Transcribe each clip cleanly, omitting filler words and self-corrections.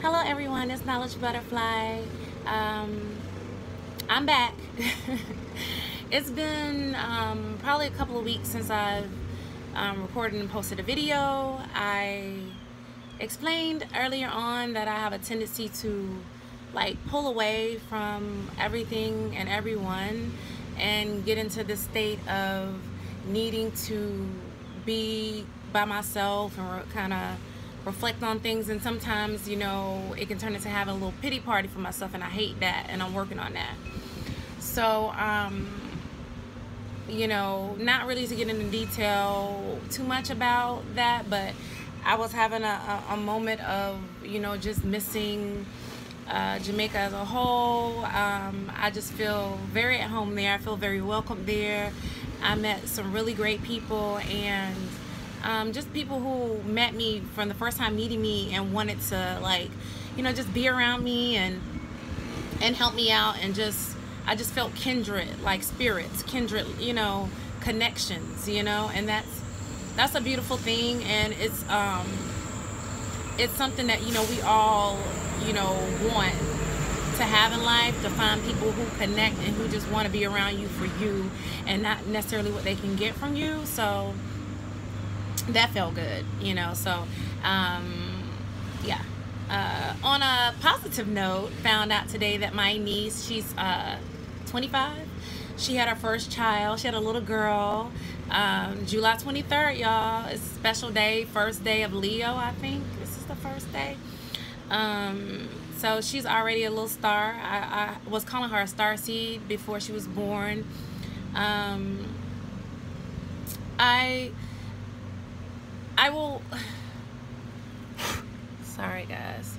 Hello everyone, it's Knowledge Butterfly. I'm back. It's been probably a couple of weeks since I've recorded and posted a video. I explained earlier on that I have a tendency to pull away from everything and everyone and get into this state of needing to be by myself and kind of reflect on things, and sometimes, you know, it can turn into having a little pity party for myself, and I hate that, and I'm working on that. So you know, not really to get into detail too much about that, but I was having a moment of, you know, just missing Jamaica as a whole. I just feel very at home there. I feel very welcome there. I met some really great people, and just people who met me from the first time meeting me and wanted to, you know, just be around me and help me out, and I just felt kindred, like spirits, kindred, you know, connections, you know, and that's a beautiful thing, and it's something that, you know, we all, you know, want to have in life, to find people who connect and who just want to be around you for you and not necessarily what they can get from you. So that felt good, you know. So yeah, on a positive note, found out today that my niece, she's 25, she had her first child. She had a little girl. July 23rd, y'all. It's a special day, first day of Leo, I think this is the first day. So she's already a little star. I was calling her a star seed before she was born. I will, sorry guys,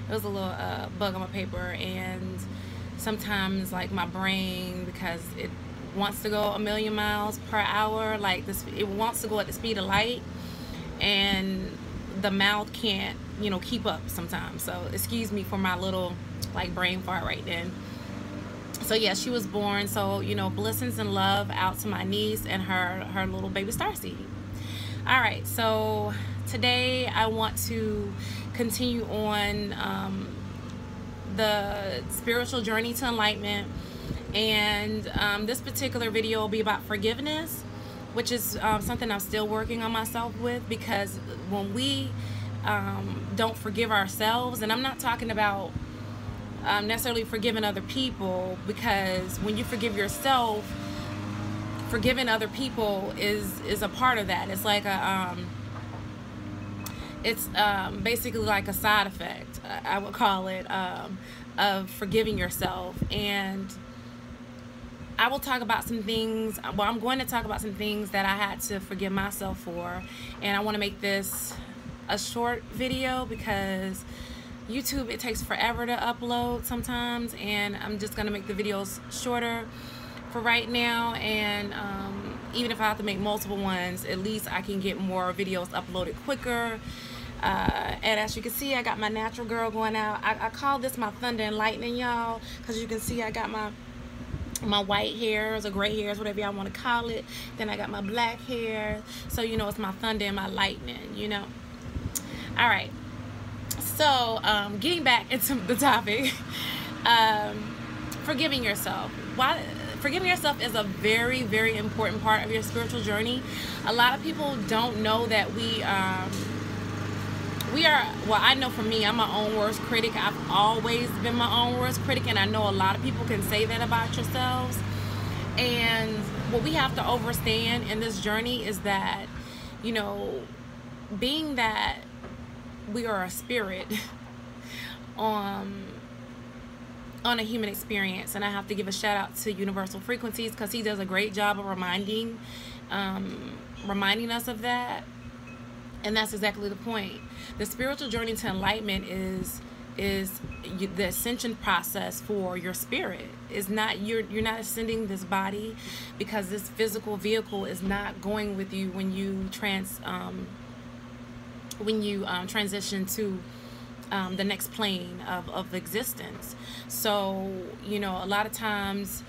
it was a little bug on my paper, and sometimes, like, my brain, because it wants to go 1,000,000 miles per hour, like this, it wants to go at the speed of light, and the mouth can't, you know, keep up sometimes. So excuse me for my little brain fart right then. So yeah, she was born. So, you know, blessings and love out to my niece and her little baby starseed. All right, so today I want to continue on the spiritual journey to enlightenment, and this particular video will be about forgiveness, which is something I'm still working on myself with, because when we don't forgive ourselves, and I'm not talking about necessarily forgiving other people, because when you forgive yourself, forgiving other people is a part of that. It's like it's basically like a side effect, I would call it, of forgiving yourself. And I will talk about some things, well, I'm going to talk about some things that I had to forgive myself for, and I want to make this a short video because YouTube, it takes forever to upload sometimes, and I'm just going to make the videos shorter for right now, and even if I have to make multiple ones, at least I can get more videos uploaded quicker. And as you can see, I got my natural girl going out. I call this my thunder and lightning, y'all, because you can see I got my white hairs or gray hairs, whatever y'all want to call it. Then I got my black hair, so you know it's my thunder and my lightning, you know. All right, so getting back into the topic, forgiving yourself. Why? Forgiving yourself is a very, very important part of your spiritual journey. A lot of people don't know that we are, well, I know for me, I'm my own worst critic. I've always been my own worst critic, and I know a lot of people can say that about yourselves. And what we have to understand in this journey is that, you know, being that we are a spirit on a human experience, and I have to give a shout out to Universal Frequencies, because he does a great job of reminding us of that. And that's exactly the point. The spiritual journey to enlightenment is the ascension process for your spirit. Is not, you're not ascending this body, because this physical vehicle is not going with you when you transition to the next plane of existence. So, you know, a lot of times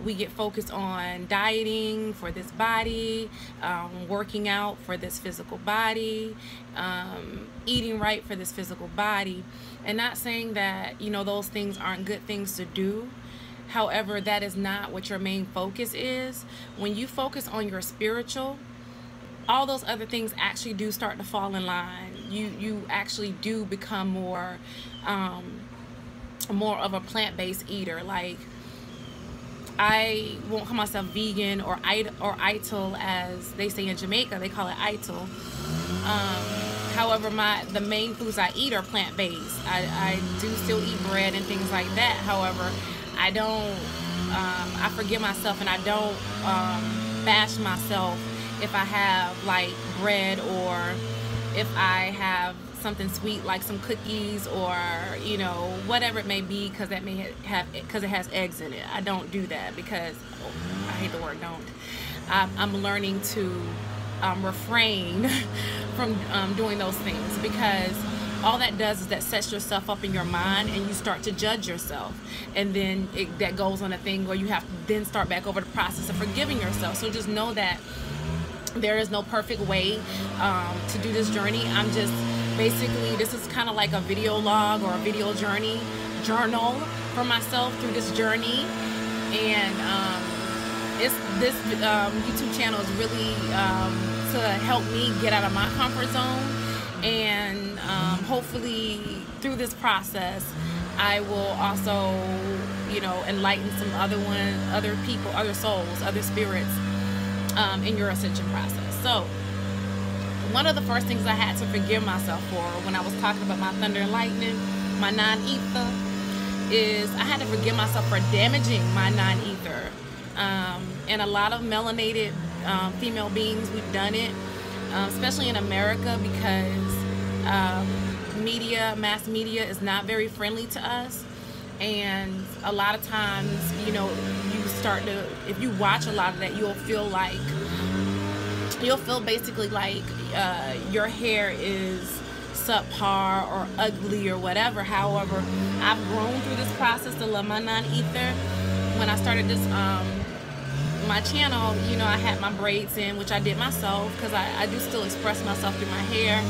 we get focused on dieting for this body, working out for this physical body, eating right for this physical body. And not saying that, you know, those things aren't good things to do. However, that is not what your main focus is. When you focus on your spiritual, all those other things actually do start to fall in line. You actually do become more of a plant-based eater. Like, I won't call myself vegan or ital, as they say in Jamaica. They call it ital. However, the main foods I eat are plant-based. I do still eat bread and things like that. However, I don't, I forgive myself, and I don't bash myself if I have like bread, or if I have something sweet like some cookies, or, you know, whatever it may be, because that may have, because it has eggs in it. I don't do that because, I hate the word don't. I'm learning to refrain from doing those things, because all that does is that sets yourself up in your mind, and you start to judge yourself, and then that goes on a thing where you have to then start back over the process of forgiving yourself. So just know that there is no perfect way to do this journey. I'm just basically, this is kind of like a video log or a video journal for myself through this journey. And this YouTube channel is really to help me get out of my comfort zone, and hopefully through this process I will also, you know, enlighten some other people, other souls, other spirits in your ascension process. So one of the first things I had to forgive myself for when I was talking about my thunder and lightning, my non-ether, is I had to forgive myself for damaging my non-ether. And a lot of melanated female beings, we've done it, especially in America, because mass media is not very friendly to us. And a lot of times, you know, if you watch a lot of that, you'll feel basically like your hair is subpar or ugly or whatever. However, I've grown through this process to love my non-ether. When I started this my channel, you know, I had my braids in, which I did myself, because I do still express myself through my hair.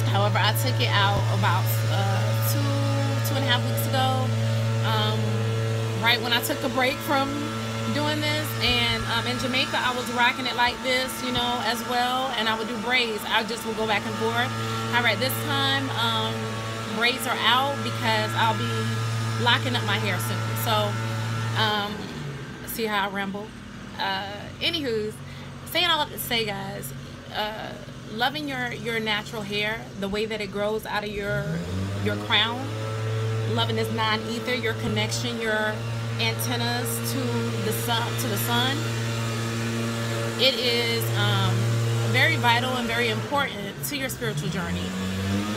However, I took it out about 2.5 weeks ago, right when I took a break from doing this. And in Jamaica, I was rocking it like this, you know, as well, and I would do braids. I just would go back and forth. However, at this time, braids are out because I'll be locking up my hair soon. So see how I ramble. Anywho's, saying all that to say, guys, loving your natural hair, the way that it grows out of your crown, loving this non-ether, your connection, your antennas to the sun. It is very vital and very important to your spiritual journey.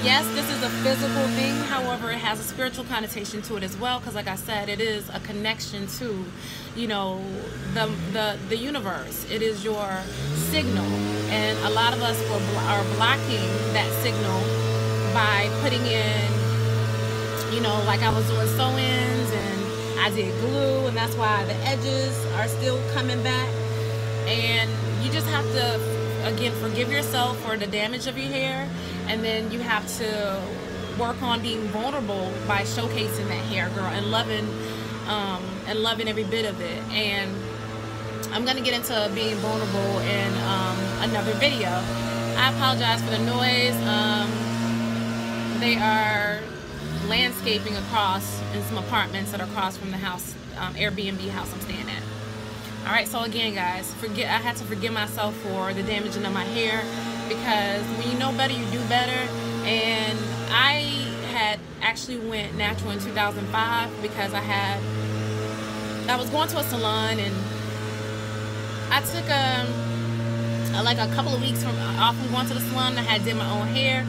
Yes, this is a physical thing. However, it has a spiritual connotation to it as well, because like I said, it is a connection to, you know, the universe. It is your signal, and a lot of us are blocking that signal by putting in, you know, like I was doing sew-ins, and I did glue, and that's why the edges are still coming back. And you just have to, again, forgive yourself for the damage of your hair, and then you have to work on being vulnerable by showcasing that hair, girl, and loving every bit of it. And I'm gonna get into being vulnerable in another video. I apologize for the noise. They are landscaping across in some apartments that are across from the house, Airbnb house I'm staying at. All right, so again, guys, I had to forgive myself for the damaging of my hair, because when you know better, you do better. And I had actually went natural in 2005 because I was going to a salon, and I took like a couple of weeks off from going to the salon. I had did my own hair,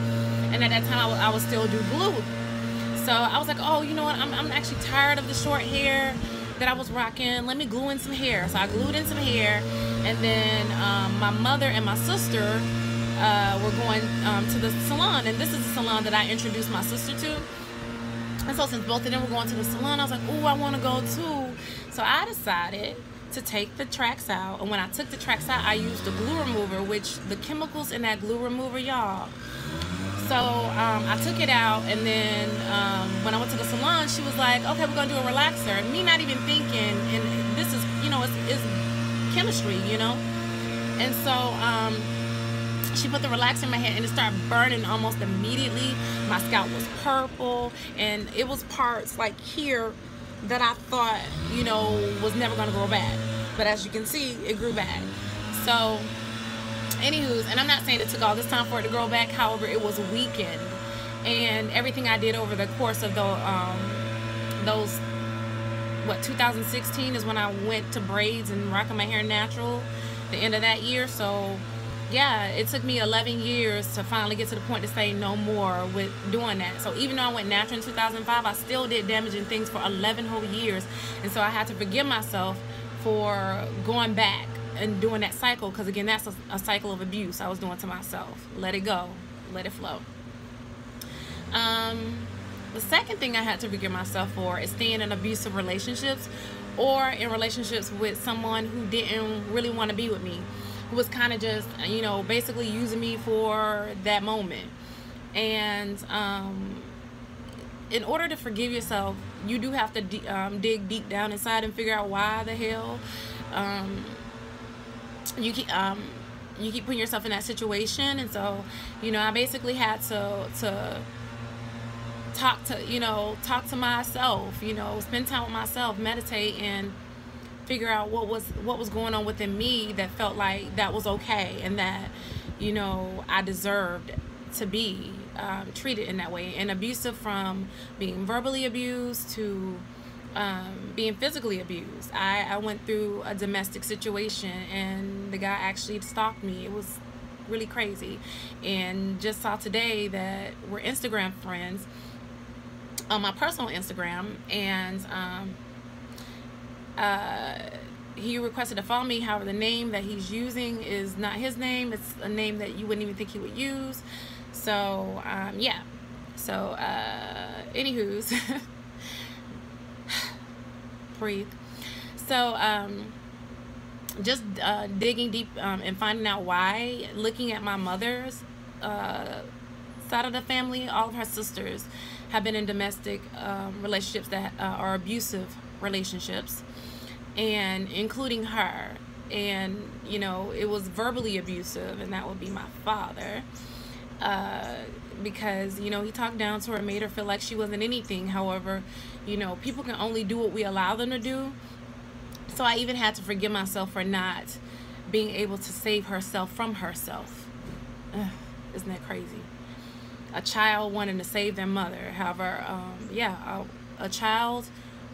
and at that time I would still do glue. So I was like, oh, you know what, I'm actually tired of the short hair that I was rocking. Let me glue in some hair. So I glued in some hair, and then my mother and my sister were going to the salon, and this is the salon that I introduced my sister to. And so since both of them were going to the salon, I was like, oh, I want to go too. So I decided to take the tracks out. And when I took the tracks out, I used the glue remover, which the chemicals in that glue remover, y'all. So I took it out, and then when I went to the salon, she was like, okay, we're going to do a relaxer. And me not even thinking, and this is, you know, it's chemistry, you know. And so she put the relaxer in my head, and it started burning almost immediately. My scalp was purple, and it was parts like here that I thought, you know, was never going to grow back. But as you can see, it grew back. So anywho's, and I'm not saying it took all this time for it to grow back. However, it was weakened, and everything I did over the course of those 2016 is when I went to braids and rocking my hair natural, the end of that year. So yeah, it took me 11 years to finally get to the point to say no more with doing that. So even though I went natural in 2005, I still did damaging things for 11 whole years. And so I had to forgive myself for going back and doing that cycle, because again, that's a cycle of abuse I was doing to myself. Let it go, let it flow. The second thing I had to forgive myself for is staying in abusive relationships, or in relationships with someone who didn't really want to be with me, who was kind of just, you know, basically using me for that moment. And in order to forgive yourself, you do have to dig deep down inside and figure out why the hell you keep putting yourself in that situation. And so, you know, I basically had to talk to myself, you know, spend time with myself, meditate, and figure out what was going on within me that felt like that was okay, and that, you know, I deserved to be treated in that way. And abusive, from being verbally abused to being physically abused. I went through a domestic situation, and the guy actually stalked me. It was really crazy. And just saw today that we're Instagram friends on my personal Instagram, and he requested to follow me. However, the name that he's using is not his name. It's a name that you wouldn't even think he would use. So yeah, so anywho's breathe. So just digging deep and finding out why, looking at my mother's side of the family, all of her sisters have been in domestic relationships that are abusive relationships, and including her. And, you know, it was verbally abusive, and that would be my father, because, you know, he talked down to her, made her feel like she wasn't anything. However, you know, people can only do what we allow them to do. So I even had to forgive myself for not being able to save herself from herself. Isn't that crazy? A child wanting to save their mother. However, yeah, a child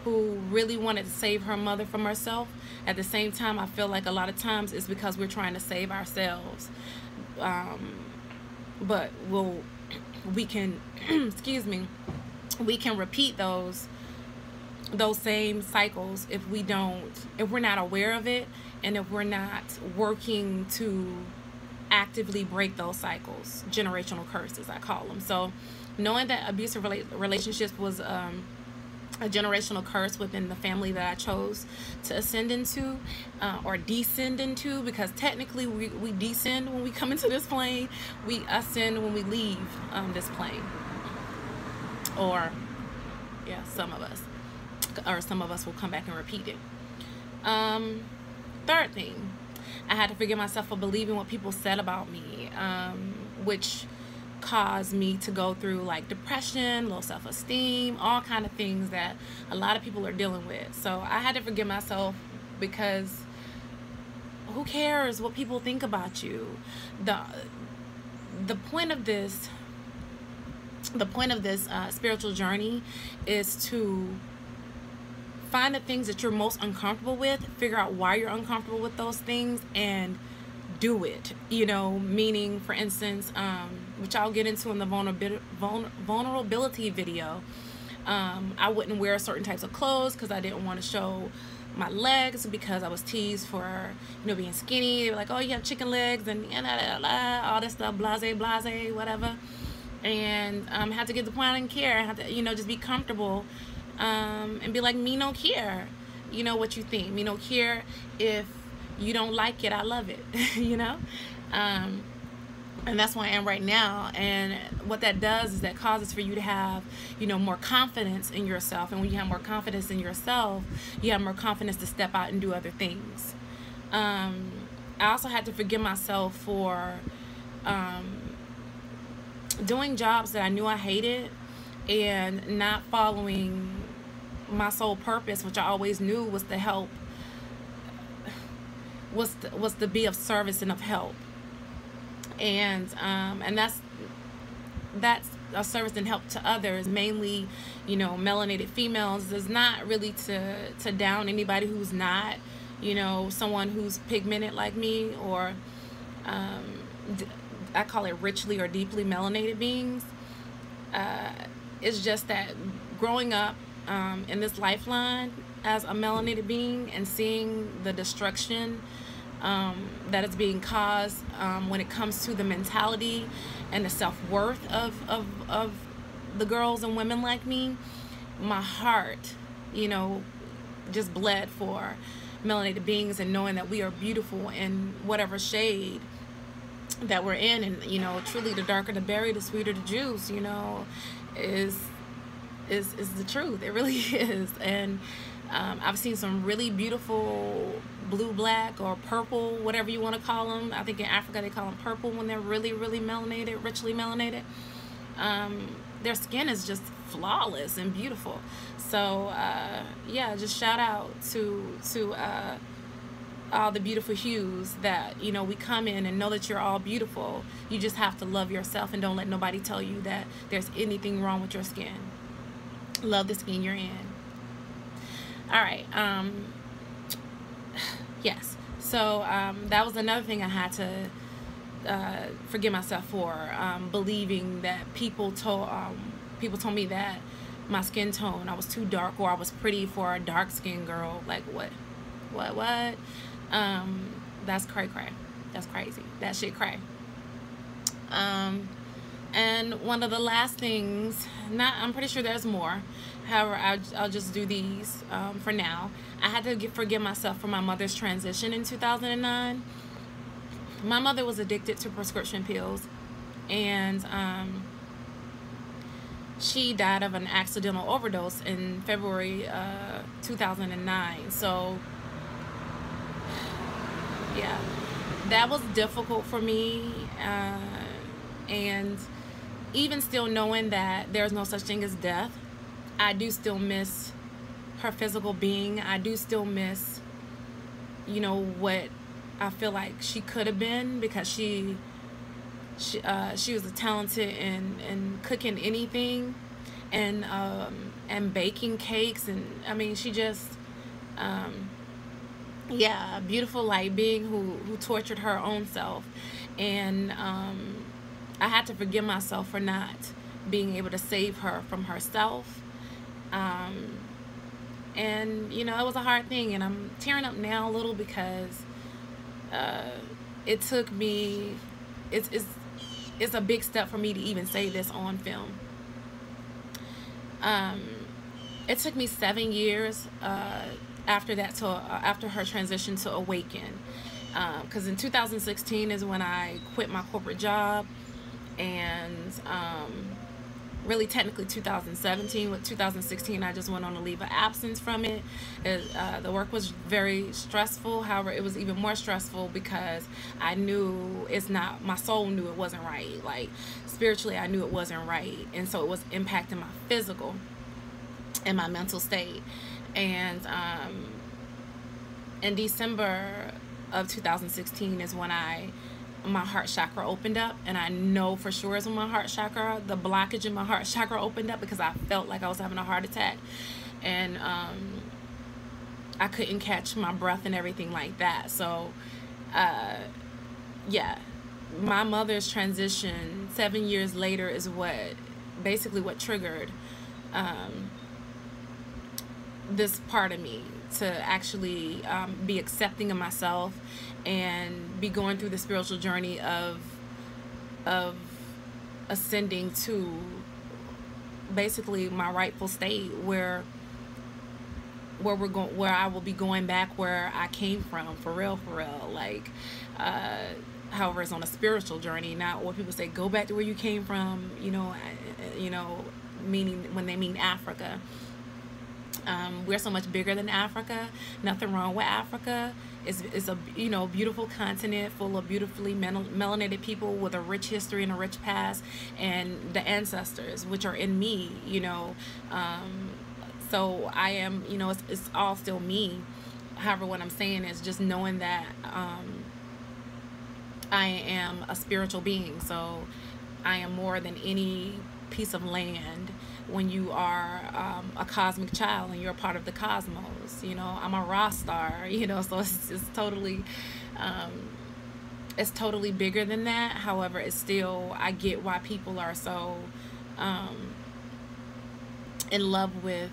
who really wanted to save her mother from herself. At the same time, I feel like a lot of times it's because we're trying to save ourselves. But we can, excuse me, we can repeat those same cycles if we're not aware of it, and if we're not working to actively break those cycles, generational curses, I call them. So knowing that abusive relationships was a generational curse within the family that I chose to ascend into, or descend into, because technically we descend when we come into this plane, we ascend when we leave this plane. Or yeah, some of us will come back and repeat it. Third thing, I had to forgive myself for believing what people said about me, which caused me to go through like depression, low self-esteem, all kind of things that a lot of people are dealing with. So I had to forgive myself, because who cares what people think about you? The point of this spiritual journey is to find the things that you're most uncomfortable with, figure out why you're uncomfortable with those things, and do it. You know, meaning, for instance, which I'll get into in the vulnerability video, I wouldn't wear certain types of clothes because I didn't want to show my legs, because I was teased for, you know, being skinny. They were like, oh, you have chicken legs, and all this stuff, blase, whatever. and had to get to the point I didn't care. I had to, just be comfortable, and be like, me no care, what you think. Me no care if you don't like it. I love it, um, and that's where I am right now. And what that does is that causes for you to have, more confidence in yourself. And when you have more confidence in yourself, you have more confidence to step out and do other things. I also had to forgive myself for doing jobs that I knew I hated and not following my sole purpose, which I always knew was to help, was to be of service and of help. And that's a service and help to others, mainly, melanated females. Is not really to down anybody who's not, someone who's pigmented like me, or I call it richly or deeply melanated beings. It's just that growing up in this lifeline as a melanated being and seeing the destruction that is being caused when it comes to the mentality and the self-worth of the girls and women like me, my heart, just bled for melanated beings, and knowing that we are beautiful in whatever shade that we're in. And truly, the darker the berry, the sweeter the juice, is the truth. It really is. And I've seen some really beautiful blue, black, or purple, whatever you want to call them. I think in Africa they call them purple when they're really, really melanated, richly melanated. Their skin is just flawless and beautiful. So yeah, just shout out to all the beautiful hues that we come in, and know that you're all beautiful. You just have to love yourself, and don't let nobody tell you that there's anything wrong with your skin. Love the skin you're in. All right. Yes. So that was another thing I had to forgive myself for, believing that people told me that my skin tone, I was too dark, or I was pretty for a dark skinned girl. Like what? That's cray. That's crazy. That shit cray. And one of the last things, I'm pretty sure there's more. However, I'll just do these for now. I had to forgive myself for my mother's transition in 2009. My mother was addicted to prescription pills, and she died of an accidental overdose in February 2009. So yeah, that was difficult for me, and even still knowing that there's no such thing as death, I do still miss her physical being. I do still miss, what I feel like she could have been, because she was a talented in cooking anything, and baking cakes, and I mean, she just yeah, a beautiful light being who tortured her own self. And I had to forgive myself for not being able to save her from herself. And it was a hard thing, and I'm tearing up now a little, because it took me, it's a big step for me to even say this on film. It took me 7 years after that, after her transition, to awaken, because in 2016 is when I quit my corporate job, and really technically 2017. With 2016, I just went on a leave of absence from it. The work was very stressful. However, it was even more stressful because I knew my soul knew it wasn't right. Like, spiritually, I knew it wasn't right. And so it was impacting my physical and my mental state. And in December of 2016 is when my heart chakra opened up, and I know for sure is when the blockage in my heart chakra opened up, because I felt like I was having a heart attack, and I couldn't catch my breath and everything like that. So yeah, my mother's transition 7 years later is basically what triggered this part of me to actually be accepting of myself and be going through the spiritual journey of ascending to basically my rightful state, where I will be going back where I came from, for real, like, however, it's on a spiritual journey, not what people say, go back to where you came from, meaning when they mean Africa. We're so much bigger than Africa. Nothing wrong with Africa. It's a beautiful continent full of beautifully melanated people with a rich history and a rich past, and the ancestors which are in me. So I am, it's all still me. However, what I'm saying is just knowing that I am a spiritual being. So I am more than any piece of land. When you are a cosmic child and you're a part of the cosmos, I'm a raw star, so it's totally bigger than that. However, it's still, I get why people are so in love with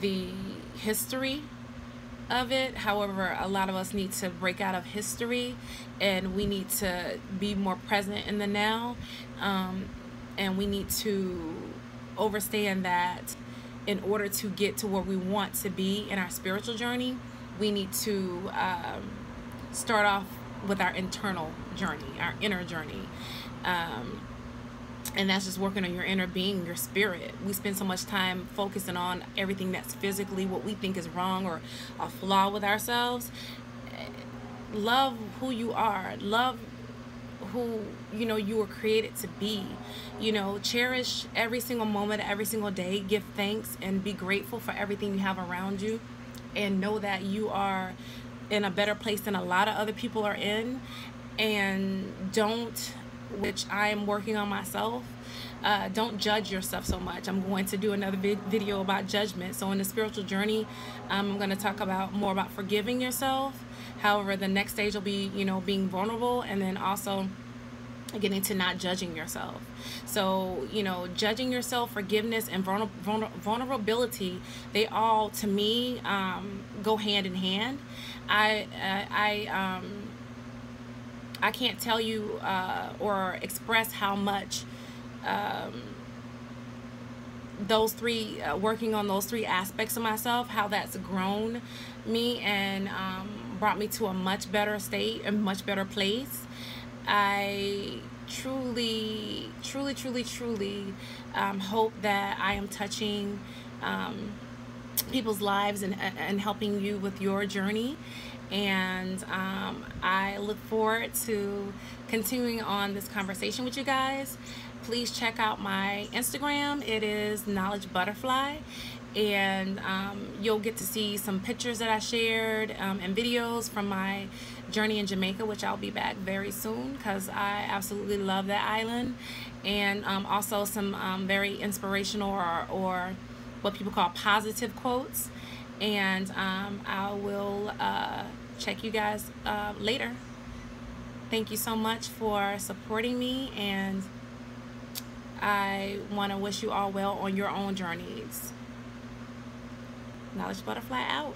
the history of it. However, a lot of us need to break out of history, and we need to be more present in the now, and we need to understand that in order to get to where we want to be in our spiritual journey, we need to start off with our internal journey, our inner journey. And that's just working on your inner being, your spirit. We spend so much time focusing on everything that's physically what we think is wrong or a flaw with ourselves. Love who you are. Love who you were created to be. Cherish every single moment, every single day. Give thanks and be grateful for everything you have around you, and know that you are in a better place than a lot of other people are in. And don't, which I am working on myself, don't judge yourself so much. I'm going to do another video about judgment. So in the spiritual journey, I'm going to talk more about forgiving yourself. However, the next stage will be, being vulnerable, and then also getting to not judging yourself. So, judging yourself, forgiveness, and vulnerability, they all, to me, go hand in hand. I can't tell you or express how much those three, working on those three aspects of myself, how that's grown me and brought me to a much better state, a much better place. I truly hope that I am touching people's lives and helping you with your journey. And I look forward to continuing on this conversation with you guys. Please check out my Instagram. It is Knowledge Butterfly, and you'll get to see some pictures that I shared and videos from my journey in Jamaica, which I'll be back very soon because I absolutely love that island. And also some very inspirational or what people call positive quotes. And I will check you guys later. Thank you so much for supporting me, and I want to wish you all well on your own journeys. Knowledge Butterfly out.